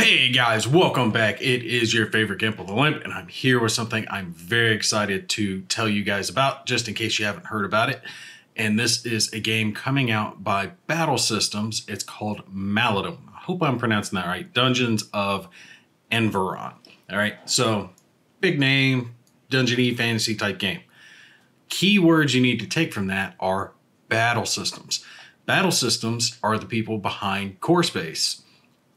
Hey guys, welcome back. It is your favorite Gimp of the Limp, and I'm here with something I'm very excited to tell you guys about, just in case you haven't heard about it. And this is a game coming out by Battle Systems. It's called Maladum. I hope I'm pronouncing that right. Dungeons of Enveron. All right, so big name, dungeon-y fantasy type game. Keywords you need to take from that are Battle Systems. Battle Systems are the people behind CoreSpace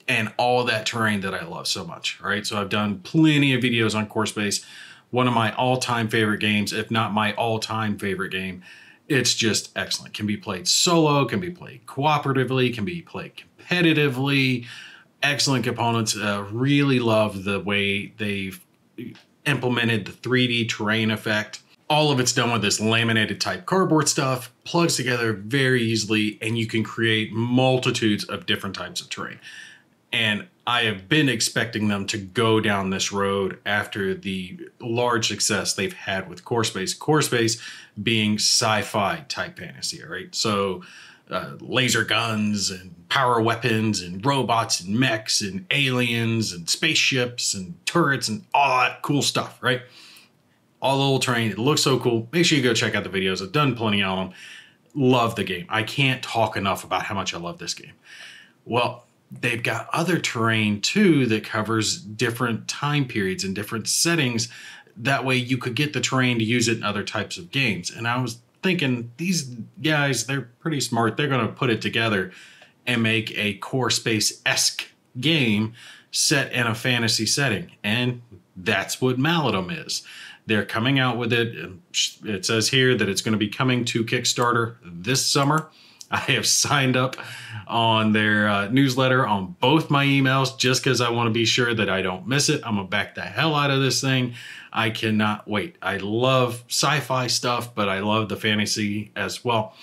and all that terrain that I love so much, all right? So I've done plenty of videos on CoreSpace, one of my all-time favorite games, if not my all-time favorite game. It's just excellent. Can be played solo, can be played cooperatively, can be played competitively. Excellent components. Really love the way they've implemented the 3D terrain effect. All of it's done with this laminated type cardboard stuff, plugs together very easily, and you can create multitudes of different types of terrain. And I have been expecting them to go down this road after the large success they've had with CoreSpace. CoreSpace being sci-fi type fantasy, all right? So laser guns and power weapons and robots and mechs and aliens and spaceships and turrets and all that cool stuff, right? All the little terrain. It looks so cool. Make sure you go check out the videos. I've done plenty on them. Love the game. I can't talk enough about how much I love this game. Well, they've got other terrain too that covers different time periods and different settings. That way you could get the terrain to use it in other types of games. And I was thinking, these guys, they're pretty smart. They're going to put it together and make a CoreSpace-esque game set in a fantasy setting. And that's what Maladum is. They're coming out with it. It says here that it's going to be coming to Kickstarter this summer. I have signed up on their newsletter on both my emails just because I want to be sure that I don't miss it. I'm going to back the hell out of this thing. I cannot wait. I love sci-fi stuff, but I love the fantasy as well.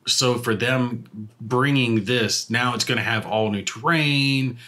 So for them bringing this, now it's going to have all new terrain,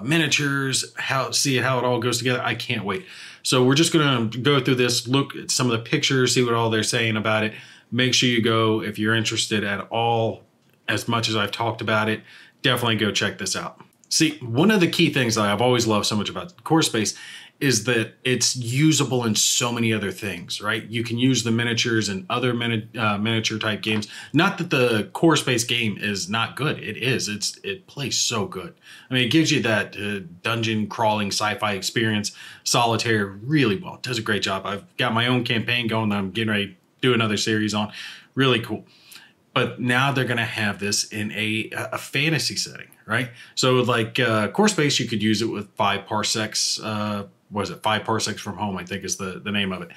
miniatures, see how it all goes together. I can't wait. So we're just going to go through this, look at some of the pictures, see what all they're saying about it. Make sure you go, if you're interested at all, as much as I've talked about it, definitely go check this out. See, one of the key things that I've always loved so much about CoreSpace is that it's usable in so many other things, right? You can use the miniatures in other miniature type games. Not that the CoreSpace game is not good. It is. It plays so good. I mean, it gives you that dungeon crawling sci-fi experience. Solitaire really well. It does a great job. I've got my own campaign going that I'm getting ready to do another series on. Really cool. But now they're going to have this in a fantasy setting, right? So like CoreSpace, you could use it with 5 parsecs. What is it? 5 parsecs from home, I think is the name of it.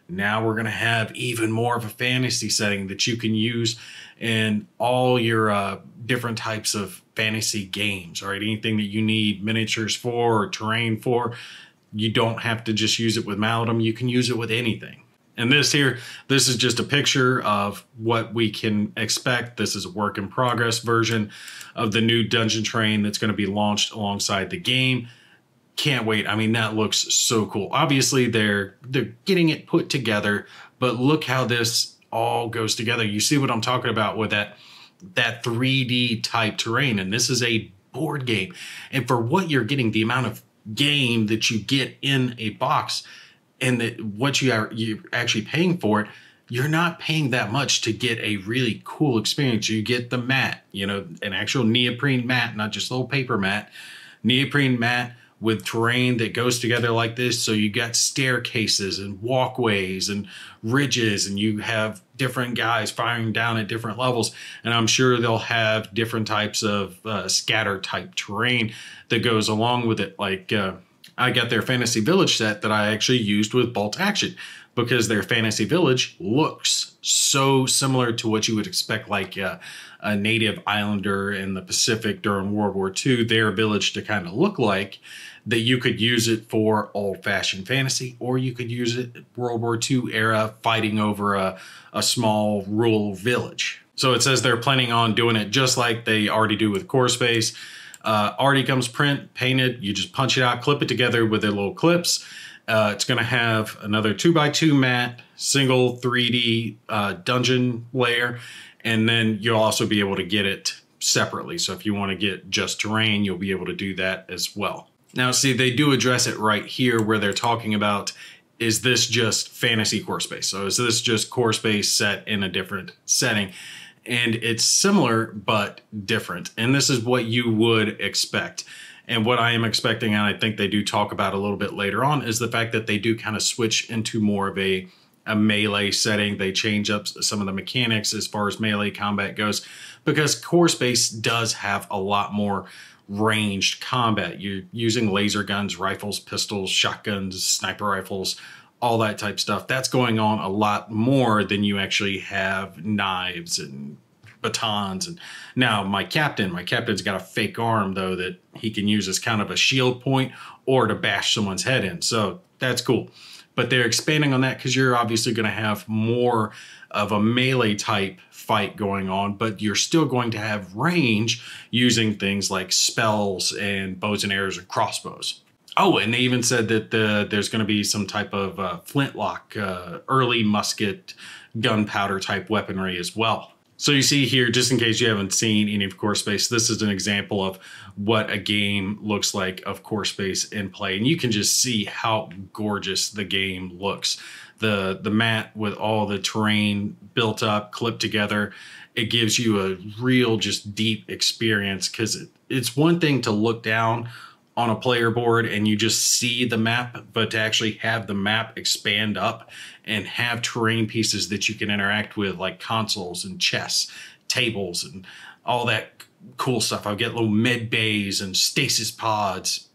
Now we're going to have even more of a fantasy setting that you can use in all your different types of fantasy games, right? Anything that you need miniatures for or terrain for, you don't have to just use it with Maladum. You can use it with anything. And this is just a picture of what we can expect. This is a work in progress version of the new dungeon terrain that's going to be launched alongside the game. Can't wait. I mean, that looks so cool. Obviously, they're getting it put together, but look how this all goes together. You see what I'm talking about with that 3D type terrain. And this is a board game. And for what you're getting, the amount of game that you get in a box, and that what you're actually paying for it, you're not paying that much to get a really cool experience. You get the mat, you know, an actual neoprene mat, not just a little paper mat, neoprene mat with terrain that goes together like this. So you got staircases and walkways and ridges, and you have different guys firing down at different levels. And I'm sure they'll have different types of scatter type terrain that goes along with it. Like, I got their Fantasy Village set that I actually used with Bolt Action because their Fantasy Village looks so similar to what you would expect, like a native islander in the Pacific during World War II, their village to kind of look like, that you could use it for old-fashioned fantasy, or you could use it World War II era fighting over a small rural village. So it says they're planning on doing it just like they already do with CoreSpace. Already comes painted. You just punch it out, clip it together with their little clips. It's going to have another 2x2 mat, single 3D dungeon layer, and then you'll also be able to get it separately. So if you want to get just terrain, you'll be able to do that as well. Now, see, they do address it right here where they're talking about, is this just fantasy core space? So is this just core space set in a different setting? And it's similar, but different. And this is what you would expect. And what I am expecting, and I think they do talk about a little bit later on, is the fact that they do kind of switch into more of a melee setting. They change up some of the mechanics as far as melee combat goes, because core space does have a lot more ranged combat. You're using laser guns, rifles, pistols, shotguns, sniper rifles, all that type stuff. That's going on a lot more than you actually have knives and batons. And now my captain's got a fake arm though that he can use as kind of a shield point or to bash someone's head in. So that's cool. But they're expanding on that because you're obviously going to have more of a melee type fight going on, but you're still going to have range using things like spells and bows and arrows and crossbows. Oh, and they even said that there's going to be some type of flintlock, early musket, gunpowder type weaponry as well. So you see here, just in case you haven't seen any of core space, this is an example of what a game looks like of core space in play. And you can just see how gorgeous the game looks. The map with all the terrain built up, clipped together, it gives you a real just deep experience, because it's one thing to look down on a player board and you just see the map, but to actually have the map expand up and have terrain pieces that you can interact with, like consoles and chess, tables, and all that cool stuff. I'll get little med bays and stasis pods,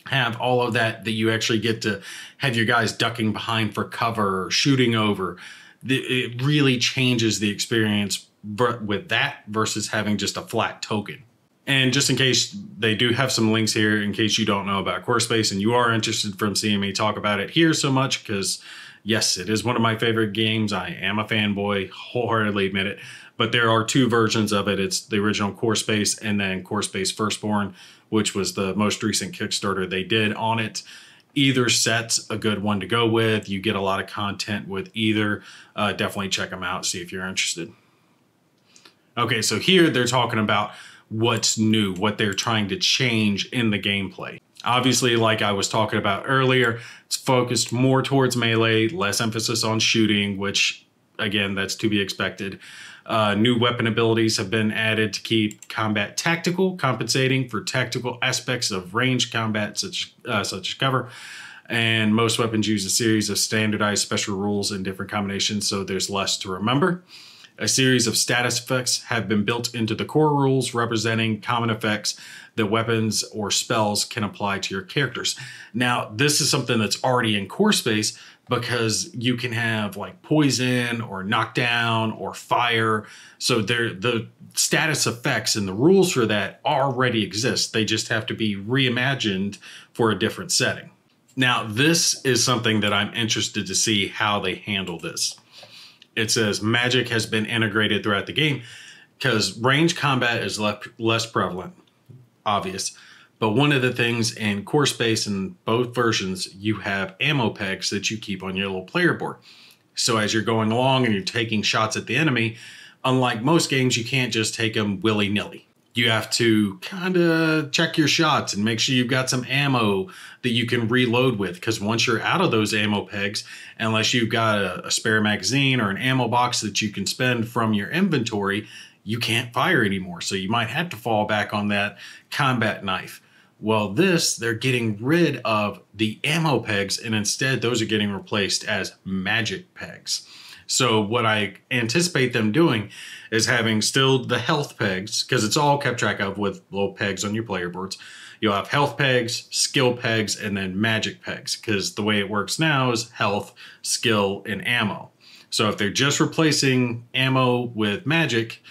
have all of that you actually get to have your guys ducking behind for cover or shooting over. It really changes the experience with that versus having just a flat token. And just in case, they do have some links here in case you don't know about core space and you are interested from seeing me talk about it here so much, because yes, it is one of my favorite games. I am a fanboy, wholeheartedly admit it. But there are two versions of it. It's the original Core Space and then Core Space Firstborn, which was the most recent Kickstarter they did on it. Either set's a good one to go with. You get a lot of content with either. Definitely check them out, see if you're interested. Okay, so here they're talking about what's new, what they're trying to change in the gameplay. Obviously, like I was talking about earlier, it's focused more towards melee, less emphasis on shooting, which, again, that's to be expected. New weapon abilities have been added to keep combat tactical, compensating for tactical aspects of ranged combat, such as cover. And most weapons use a series of standardized special rules in different combinations, so there's less to remember. A series of status effects have been built into the core rules, representing common effects that weapons or spells can apply to your characters. Now, this is something that's already in core space, because you can have like poison or knockdown or fire. So the status effects and the rules for that already exist. They just have to be reimagined for a different setting. Now, this is something that I'm interested to see how they handle this. It says magic has been integrated throughout the game, because range combat is less prevalent, obvious. But one of the things in core space in both versions, you have ammo pegs that you keep on your little player board. So as you're going along and you're taking shots at the enemy, unlike most games, you can't just take them willy-nilly. You have to kind of check your shots and make sure you've got some ammo that you can reload with. Because once you're out of those ammo pegs, unless you've got a spare magazine or an ammo box that you can spend from your inventory, you can't fire anymore. So you might have to fall back on that combat knife. Well, they're getting rid of the ammo pegs, and instead those are getting replaced as magic pegs. So what I anticipate them doing is having still the health pegs, because it's all kept track of with little pegs on your player boards. You'll have health pegs, skill pegs, and then magic pegs, because the way it works now is health, skill, and ammo. So if they're just replacing ammo with magic,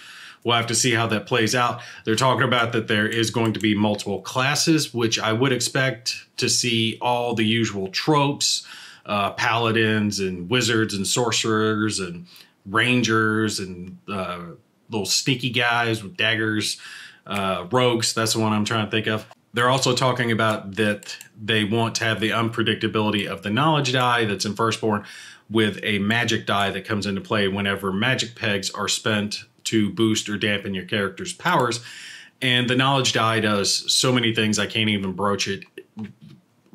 we'll have to see how that plays out. They're talking about that there is going to be multiple classes, which I would expect to see all the usual tropes, paladins and wizards and sorcerers and rangers and little sneaky guys with daggers, rogues. That's the one I'm trying to think of. They're also talking about that they want to have the unpredictability of the knowledge die that's in Firstborn with a magic die that comes into play whenever magic pegs are spent to boost or dampen your character's powers. And the knowledge die does so many things I can't even broach it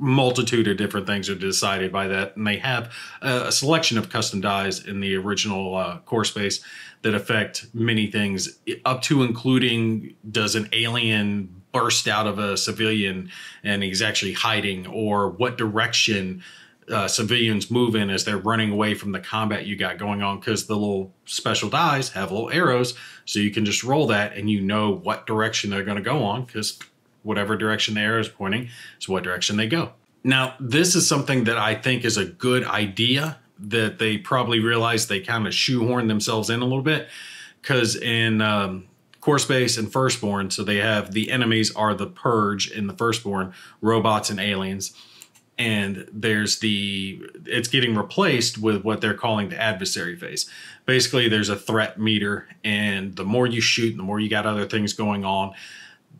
multitude of different things are decided by that. And they have a selection of custom dies in the original core space that affect many things, up to including, does an alien burst out of a civilian and he's actually hiding, or what direction civilians move in as they're running away from the combat you got going on, because the little special dies have little arrows, so you can just roll that and you know what direction they're going to go on, because whatever direction the arrow is pointing is what direction they go. Now, this is something that I think is a good idea that they probably realize they kind of shoehorn themselves in a little bit, because in Core Space and Firstborn, so they have the enemies are the Purge in the Firstborn, robots and aliens. And it's getting replaced with what they're calling the adversary phase. Basically, there's a threat meter, and the more you shoot, the more you got other things going on,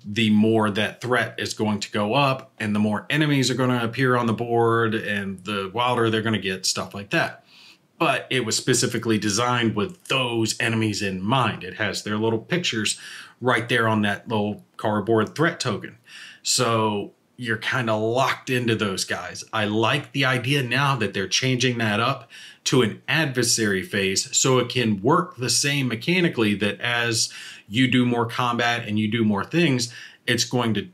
the more that threat is going to go up, and the more enemies are going to appear on the board, and the wilder they're going to get, stuff like that. But it was specifically designed with those enemies in mind. It has their little pictures right there on that little cardboard threat token. So you're kind of locked into those guys. I like the idea now that they're changing that up to an adversary phase, so it can work the same mechanically, that as you do more combat and you do more things, it's going to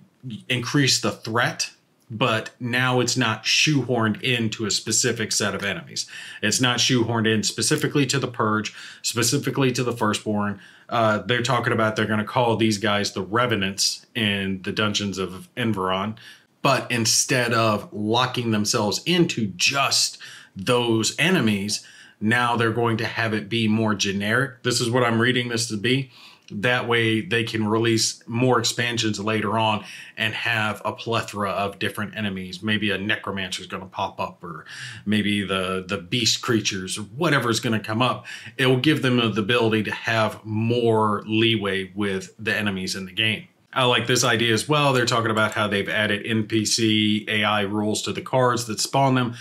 increase the threat, but now it's not shoehorned into a specific set of enemies. It's not shoehorned in specifically to the Purge, specifically to the Firstborn. They're talking about they're going to call these guys the Revenants in the Dungeons of Enveron, but instead of locking themselves into just those enemies, now they're going to have it be more generic. This is what I'm reading this to be. That way they can release more expansions later on and have a plethora of different enemies. Maybe a necromancer is going to pop up, or maybe the beast creatures, or whatever is going to come up. It will give them the ability to have more leeway with the enemies in the game. I like this idea as well. They're talking about how they've added NPC AI rules to the cards that spawn them.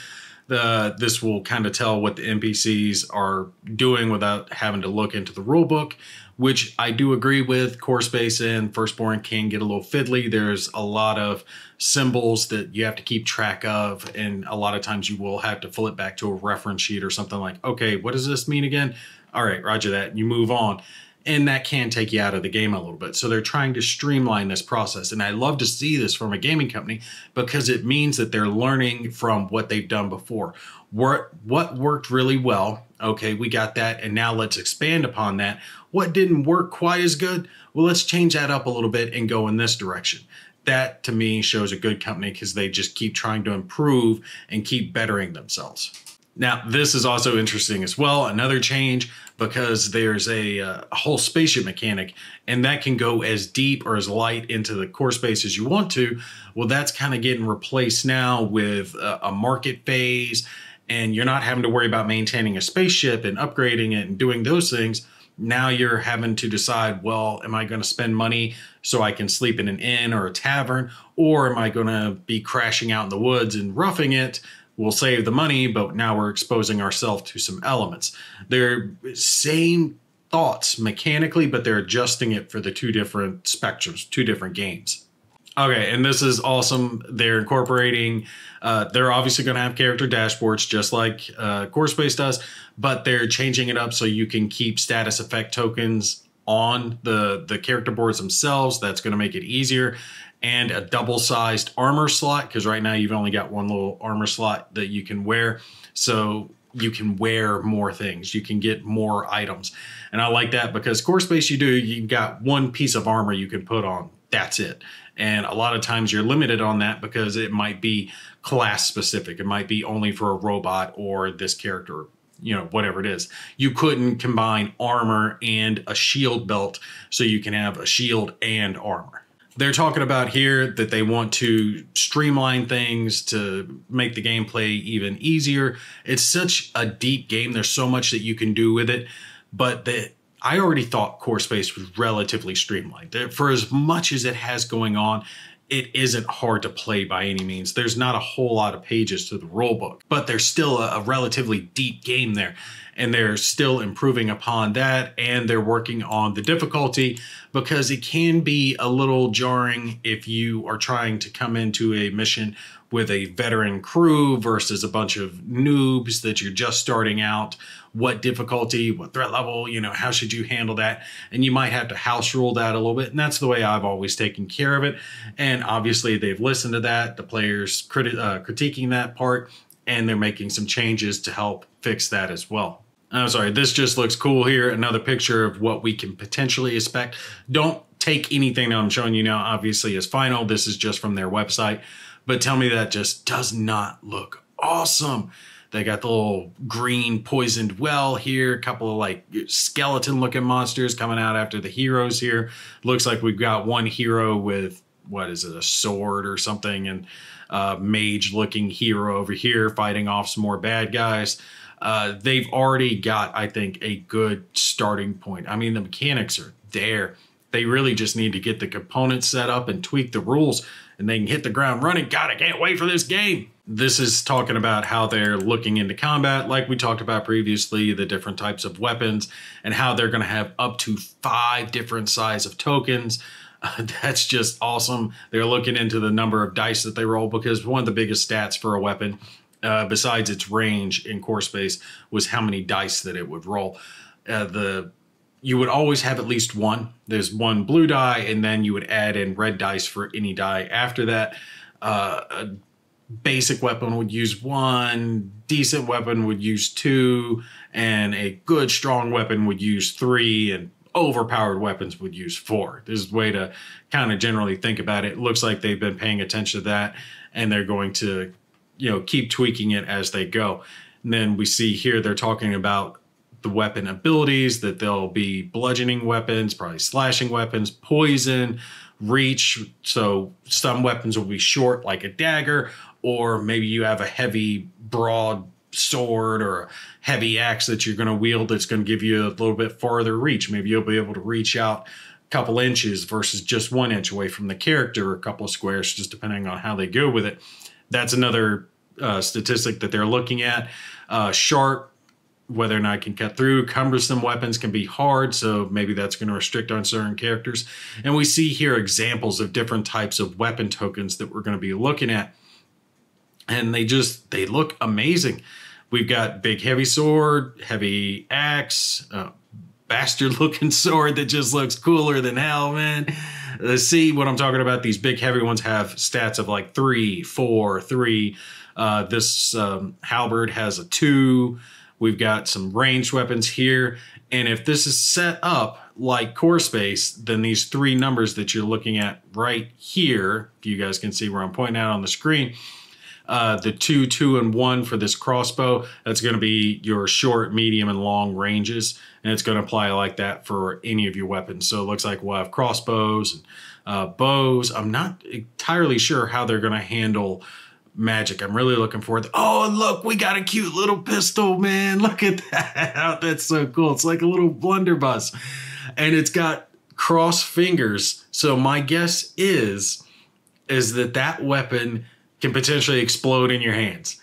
This will kind of tell what the NPCs are doing without having to look into the rule book, which I do agree with. Core Space and Firstborn can get a little fiddly. There's a lot of symbols that you have to keep track of, and a lot of times you will have to flip back to a reference sheet or something like, okay, what does this mean again? All right, roger that. And you move on. And that can take you out of the game a little bit. So they're trying to streamline this process. And I love to see this from a gaming company, because it means that they're learning from what they've done before. What worked really well, okay, we got that, and now let's expand upon that. What didn't work quite as good? Well, let's change that up a little bit and go in this direction. That, to me, shows a good company, because they just keep trying to improve and keep bettering themselves. Now, this is also interesting as well. Another change, because there's a whole spaceship mechanic, and that can go as deep or as light into the core space as you want to. Well, that's kind of getting replaced now with a market phase, and you're not having to worry about maintaining a spaceship and upgrading it and doing those things. Now you're having to decide, well, am I going to spend money so I can sleep in an inn or a tavern, or am I going to be crashing out in the woods and roughing it? We'll save the money, but now we're exposing ourselves to some elements. They're same thoughts mechanically, but they're adjusting it for the two different spectrums, two different games. Okay, and this is awesome. They're incorporating, they're obviously going to have character dashboards just like Core Space does, but they're changing it up so you can keep status effect tokens on the character boards themselves. That's going to make it easier. And a double-sized armor slot, because right now you've only got one little armor slot that you can wear. So you can wear more things. You can get more items. And I like that, because Core Space you've got one piece of armor you can put on. That's it. And a lot of times you're limited on that, because it might be class specific. It might be only for a robot or this character, whatever it is. You couldn't combine armor and a shield belt, so you can have a shield and armor. They're talking about here that they want to streamline things to make the gameplay even easier. It's such a deep game. There's so much that you can do with it, but I already thought Core Space was relatively streamlined. For as much as it has going on, it isn't hard to play by any means. There's not a whole lot of pages to the rulebook, but there's still a relatively deep game there. And they're still improving upon that, and they're working on the difficulty, because it can be a little jarring if you are trying to come into a mission with a veteran crew versus a bunch of noobs that you're just starting out. What difficulty, what threat level, you know, how should you handle that? And you might have to house rule that a little bit. And that's the way I've always taken care of it. And obviously they've listened to that. The players critiquing that part, and they're making some changes to help fix that as well. I'm sorry, this just looks cool here. Another picture of what we can potentially expect. Don't take anything that I'm showing you now, obviously, as final. This is just from their website. But tell me that just does not look awesome. They got the little green poisoned well here. A couple of like skeleton looking monsters coming out after the heroes here. Looks like we've got one hero with, what is it, a sword or something. And mage looking hero over here fighting off some more bad guys. They've already got, I think, a good starting point. I mean, the mechanics are there. They really just need to get the components set up and tweak the rules, and they can hit the ground running. God, I can't wait for this game. This is talking about how they're looking into combat, like we talked about previously, the different types of weapons, and how they're going to have up to 5 different size of tokens. That's just awesome. They're looking into the number of dice that they roll, because one of the biggest stats for a weapon, besides its range in core space, was how many dice that it would roll. You would always have at least one. There's one blue die, and then you would add in red dice for any die after that. A basic weapon would use 1, decent weapon would use 2, and a good strong weapon would use 3, and overpowered weapons would use 4. This is a way to kind of generally think about it. It looks like they've been paying attention to that, and they're going to, you know, keep tweaking it as they go. And then we see here they're talking about the weapon abilities, that they'll be bludgeoning weapons, probably slashing weapons, poison, reach. So some weapons will be short like a dagger, or maybe you have a heavy broad sword or a heavy axe that you're going to wield that's going to give you a little bit farther reach. Maybe you'll be able to reach out a couple inches versus just 1 inch away from the character, or a couple of squares, just depending on how they go with it. That's another statistic that they're looking at. Sharp, whether or not it can cut through. Cumbersome weapons can be hard, so maybe that's going to restrict on certain characters. And we see here examples of different types of weapon tokens that we're going to be looking at. And they look amazing. We've got big heavy sword, heavy axe, bastard looking sword that just looks cooler than hell, man. See what I'm talking about? These big heavy ones have stats of like 3, 4, 3. This halberd has a 2. We've got some ranged weapons here. And if this is set up like core space, then these 3 numbers that you're looking at right here, if you guys can see where I'm pointing out on the screen, the 2, 2, and 1 for this crossbow, that's going to be your short, medium, and long ranges. And it's going to apply like that for any of your weapons. So it looks like we'll have crossbows and bows. I'm not entirely sure how they're going to handle magic. I'm really looking forward to. Oh, and look, we got a cute little pistol, man. Look at that. That's so cool. It's like a little blunderbuss. And it's got cross fingers. So my guess is that weapon can potentially explode in your hands.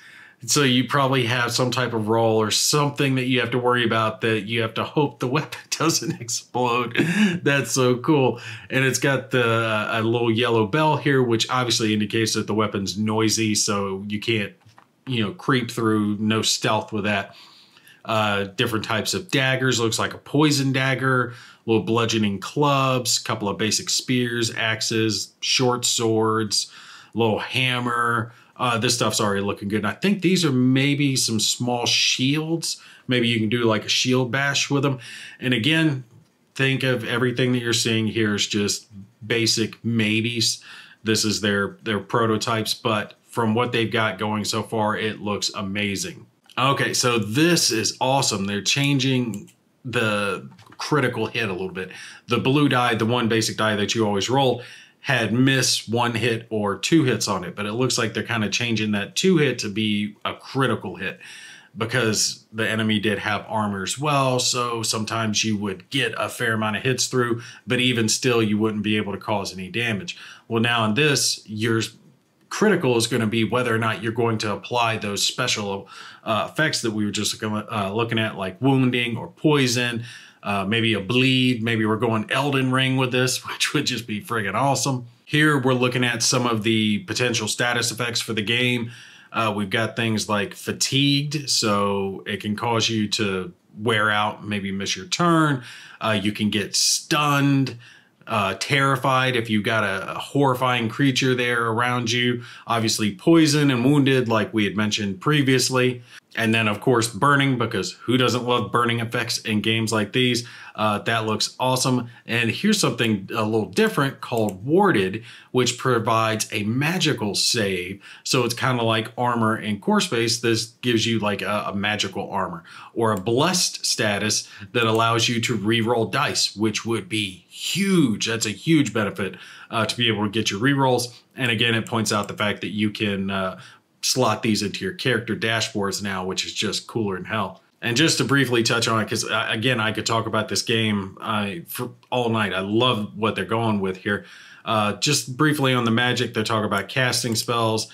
So you probably have some type of roll or something that you have to worry about, that you have to hope the weapon doesn't explode. That's so cool. And it's got a little yellow bell here, which obviously indicates that the weapon's noisy, so you can't, creep through. No stealth with that. Different types of daggers. Looks like a poison dagger, little bludgeoning clubs, couple of basic spears, axes, short swords, little hammer. This stuff's already looking good. And I think these are maybe some small shields. Maybe you can do like a shield bash with them. And again, think of everything that you're seeing here is just basic maybes. This is their prototypes, but from what they've got going so far, it looks amazing. Okay, so this is awesome. They're changing the critical hit a little bit. The blue die, the one basic die that you always roll, had miss 1 hit or 2 hits on it, but it looks like they're kind of changing that 2 hit to be a critical hit, because the enemy did have armor as well, so sometimes you would get a fair amount of hits through, but even still you wouldn't be able to cause any damage. Well, now in this, your critical is going to be whether or not you're going to apply those special effects that we were just looking at, like wounding or poison, maybe a bleed. Maybe we're going Elden Ring with this, which would just be friggin' awesome. Here we're looking at some of the potential status effects for the game. We've got things like fatigued, so it can cause you to wear out, maybe miss your turn. You can get stunned, terrified if you've got a horrifying creature there around you. Obviously poison and wounded, like we had mentioned previously. And then, of course, burning, because who doesn't love burning effects in games like these? That looks awesome. And here's something a little different called Warded, which provides a magical save. So it's kind of like armor in core space. This gives you like a magical armor, or a blessed status that allows you to reroll dice, which would be huge. That's a huge benefit to be able to get your rerolls. And again, it points out the fact that you can slot these into your character dashboards now, which is just cooler than hell. And just to briefly touch on it, because again, I could talk about this game for all night. I love what they're going with here. Just briefly on the magic, they talk about casting spells.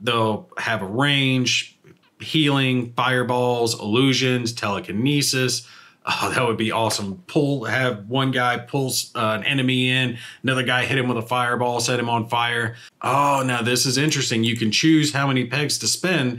They'll have a range, healing, fireballs, illusions, telekinesis. Oh, that would be awesome. Have one guy pulls an enemy in, another guy hit him with a fireball, set him on fire. Oh, now this is interesting. You can choose how many pegs to spend,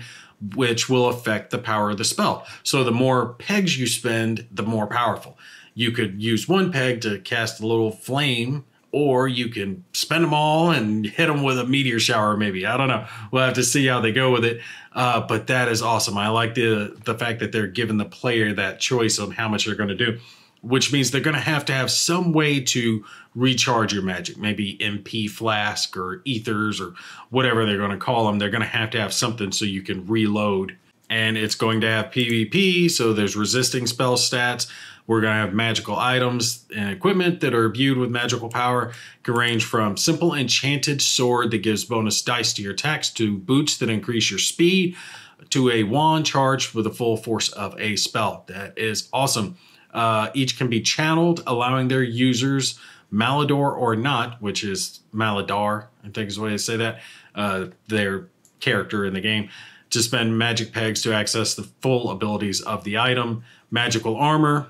which will affect the power of the spell. So the more pegs you spend, the more powerful. You could use one peg to cast a little flame, or you can spend them all and hit them with a meteor shower, maybe. I don't know. We'll have to see how they go with it. But that is awesome. I like the fact that they're giving the player that choice of how much they're going to do, which means they're going to have some way to recharge your magic, maybe MP flask or ethers or whatever they're going to call them. They're going to have something so you can reload. And it's going to have PvP, so there's resisting spell stats. We're going to have magical items and equipment that are imbued with magical power. Can range from simple enchanted sword that gives bonus dice to your attacks, to boots that increase your speed, to a wand charged with the full force of a spell. That is awesome. Each can be channeled, allowing their users, Malador or not, which is Maladar, I think is the way to say that, their character in the game, to spend magic pegs to access the full abilities of the item. Magical armor.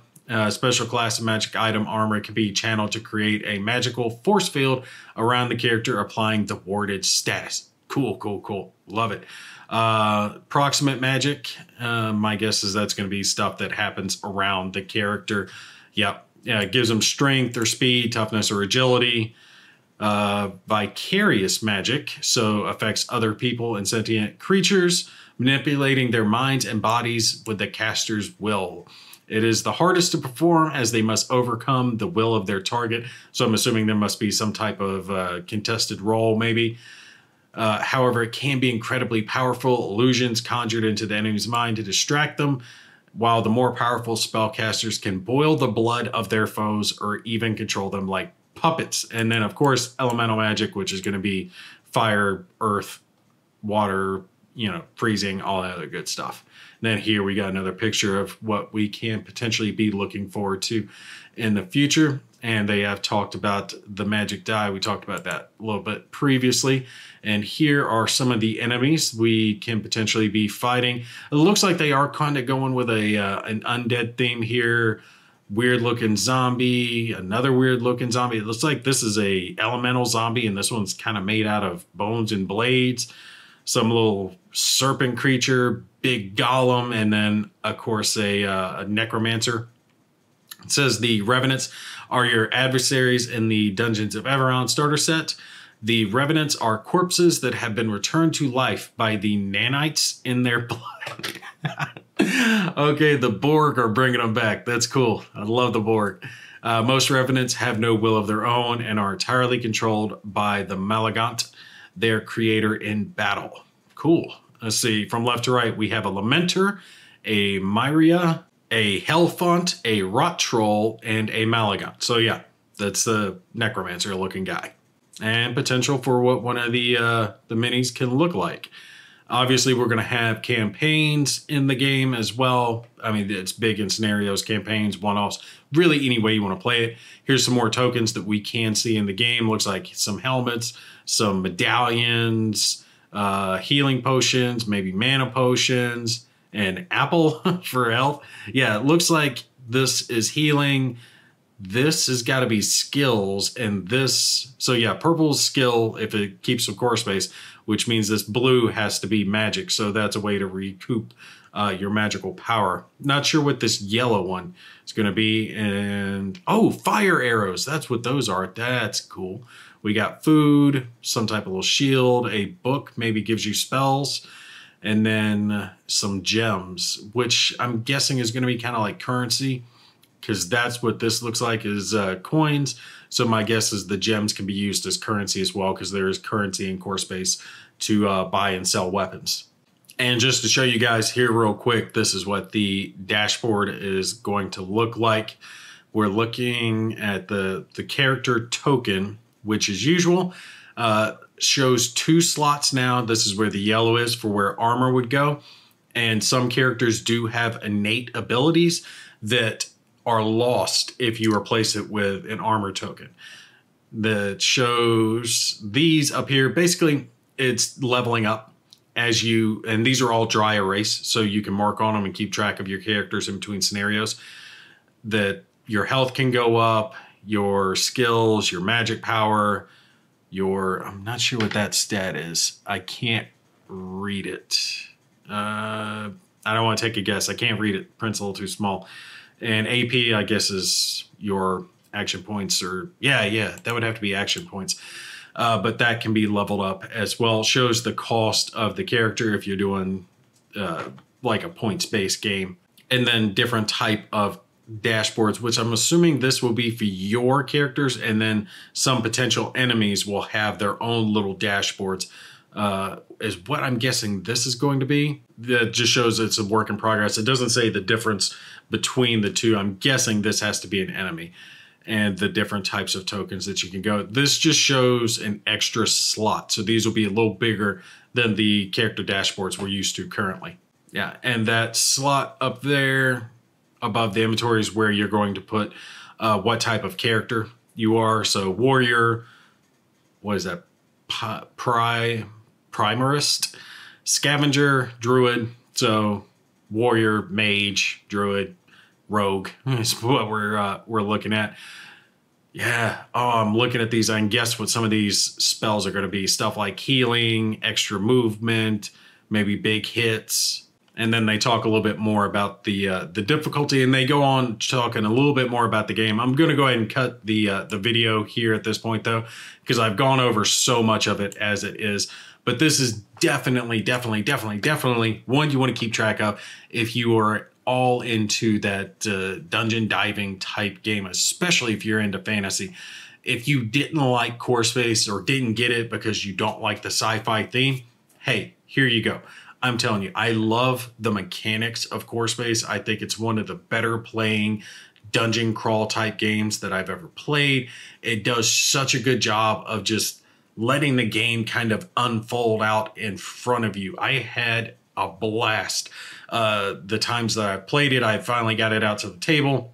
Special class of magic item armor can be channeled to create a magical force field around the character, applying the warded status. Cool, cool, cool. Love it. Proximate magic. My guess is that's going to be stuff that happens around the character. Yep. Yeah, it gives them strength or speed, toughness or agility. Vicarious magic, so affects other people and sentient creatures, manipulating their minds and bodies with the caster's will. It is the hardest to perform, as they must overcome the will of their target. So I'm assuming there must be some type of contested role, maybe. However, it can be incredibly powerful. Illusions conjured into the enemy's mind to distract them, while the more powerful spellcasters can boil the blood of their foes or even control them like puppets. And then, of course, elemental magic, which is going to be fire, earth, water, freezing, all that other good stuff. And then here we got another picture of what we can potentially be looking forward to in the future. And they have talked about the magic die. We talked about that a little bit previously. And here are some of the enemies we can potentially be fighting. It looks like they are kind of going with an undead theme here. Weird looking zombie, another weird looking zombie. It looks like this is a elemental zombie, and this one's kind of made out of bones and blades. Some little serpent creature, big golem, and then, of course, a necromancer. It says the Revenants are your adversaries in the Dungeons of Everon starter set. The Revenants are corpses that have been returned to life by the nanites in their blood. Okay, the Borg are bringing them back. That's cool. I love the Borg. Most Revenants have no will of their own and are entirely controlled by the Malagant, their creator in battle. Cool. Let's see. From left to right, we have a Lamenter, a Myria, a Hellfont, a Rot Troll, and a Malagant. So yeah, that's the necromancer looking guy. And potential for what one of the minis can look like. Obviously, we're going to have campaigns in the game as well. I mean, it's big in scenarios, campaigns, one-offs, really any way you want to play it. Here's some more tokens that we can see in the game. Looks like some helmets, some medallions, healing potions, maybe mana potions, and apple for health. Yeah, it looks like this is healing. This has got to be skills, and this, so yeah, purple is skill if it keeps some core space, which means this blue has to be magic. So that's a way to recoup your magical power. Not sure what this yellow one is going to be. And oh, fire arrows. That's what those are. That's cool. We got food, some type of little shield, a book maybe gives you spells, and then some gems, which I'm guessing is going to be kind of like currency, because that's what this looks like is coins. So my guess is the gems can be used as currency as well, because there is currency in core space to buy and sell weapons. And just to show you guys here real quick, this is what the dashboard is going to look like. We're looking at the character token, which as usual shows 2 slots now. This is where the yellow is for where armor would go. And some characters do have innate abilities that are lost if you replace it with an armor token. That shows these up here. Basically, it's leveling up as you, and these are all dry erase, so you can mark on them and keep track of your characters in between scenarios. That your health can go up, your skills, your magic power, your, I'm not sure what that stat is. I can't read it. I don't want to take a guess. I can't read it. Print's a little too small. And AP, I guess, is your action points, or yeah, that would have to be action points. But that can be leveled up as well. Shows the cost of the character if you're doing like a points-based game. And then different type of dashboards, which I'm assuming this will be for your characters, and then some potential enemies will have their own little dashboards, is what I'm guessing this is going to be. That just shows it's a work in progress. It doesn't say the difference between the two. I'm guessing this has to be an enemy, and the different types of tokens that you can go. This just shows an extra slot. So these will be a little bigger than the character dashboards we're used to currently. Yeah, and that slot up there above the inventory is where you're going to put what type of character you are. So warrior, what is that? Primarist, scavenger, druid. So warrior, mage, druid, rogue is what we're looking at. Yeah. Oh, I'm looking at these. I can guess what some of these spells are going to be. Stuff like healing, extra movement, maybe big hits. And then they talk a little bit more about the difficulty, and they go on talking a little bit more about the game. I'm going to go ahead and cut the video here at this point, though, because I've gone over so much of it as it is. But this is definitely one you want to keep track of if you are all into that dungeon diving type game, especially if you're into fantasy. If you didn't like core space or didn't get it because you don't like the sci-fi theme, hey, here you go. I'm telling you, I love the mechanics of core space. I think it's one of the better playing dungeon crawl type games that I've ever played. It does such a good job of just letting the game kind of unfold out in front of you. I had a blast. The times that I played it, I finally got it out to the table,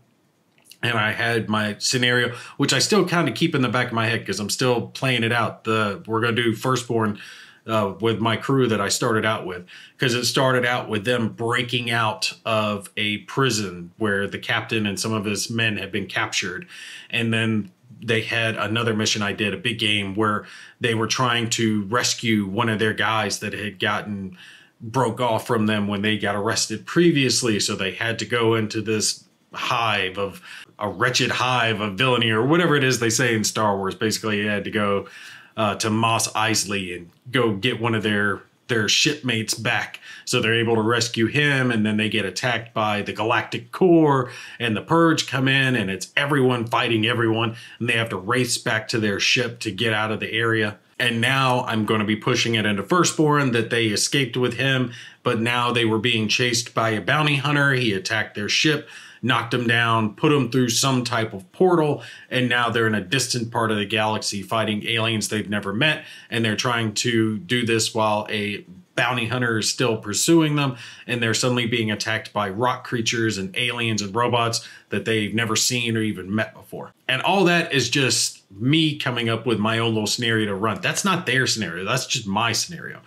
and I had my scenario, which I still kind of keep in the back of my head because I'm still playing it out. We're going to do Firstborn with my crew that I started out with, because it started out with them breaking out of a prison where the captain and some of his men had been captured. And then they had another mission I did, a big game, where they were trying to rescue one of their guys that had gotten broke off from them when they got arrested previously. So they had to go into this a wretched hive of villainy, or whatever it is they say in Star Wars. Basically, you had to go to Mos Eisley and go get one of their shipmates back. So they're able to rescue him, and then they get attacked by the Galactic Corps, and the Purge come in, and it's everyone fighting everyone, and they have to race back to their ship to get out of the area. And now I'm going to be pushing it into Firstborn that they escaped with him, but now they were being chased by a bounty hunter. He attacked their ship, knocked them down, put them through some type of portal, and now they're in a distant part of the galaxy fighting aliens they've never met, and they're trying to do this while a bounty hunter is still pursuing them, and they're suddenly being attacked by rock creatures and aliens and robots that they've never seen or even met before. And all that is just me coming up with my own little scenario to run. That's not their scenario. That's just my scenario.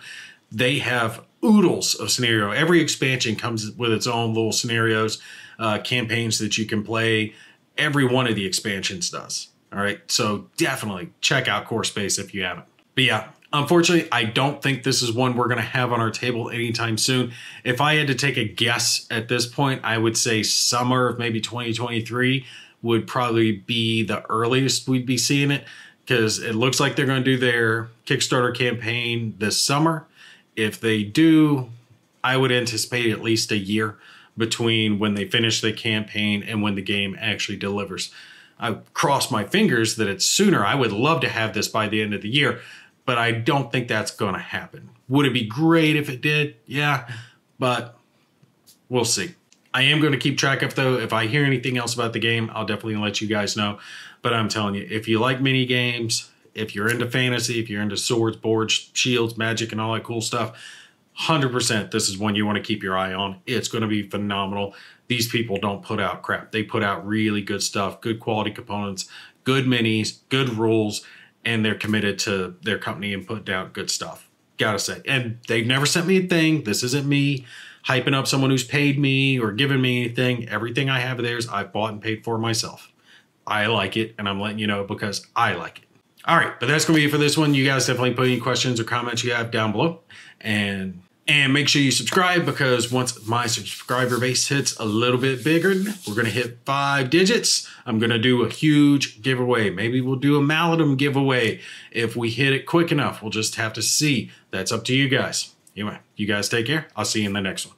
They have oodles of scenario. Every expansion comes with its own little scenarios, campaigns that you can play. Every one of the expansions does. All right, so definitely check out Core Space if you haven't. But yeah, unfortunately, I don't think this is one we're going to have on our table anytime soon. If I had to take a guess at this point, I would say summer of maybe 2023 would probably be the earliest we'd be seeing it, because it looks like they're going to do their Kickstarter campaign this summer. If they do, I would anticipate at least a year between when they finish the campaign and when the game actually delivers. I cross my fingers that it's sooner. I would love to have this by the end of the year, but I don't think that's going to happen. Would it be great if it did? Yeah, but we'll see. I am going to keep track of, though, if I hear anything else about the game, I'll definitely let you guys know. But I'm telling you, if you like mini games, if you're into fantasy, if you're into swords, boards, shields, magic, and all that cool stuff, 100% this is one you want to keep your eye on. It's going to be phenomenal. These people don't put out crap. They put out really good stuff, good quality components, good minis, good rules, and they're committed to their company and put out good stuff. Gotta say. And they've never sent me a thing. This isn't me hyping up someone who's paid me or given me anything. Everything I have of theirs, I've bought and paid for myself. I like it, and I'm letting you know because I like it. All right, but that's going to be it for this one. You guys definitely put any questions or comments you have down below. And make sure you subscribe, because once my subscriber base hits a little bit bigger, we're going to hit 5 digits. I'm going to do a huge giveaway. Maybe we'll do a Maladum giveaway. If we hit it quick enough, we'll just have to see. That's up to you guys. Anyway, you guys take care. I'll see you in the next one.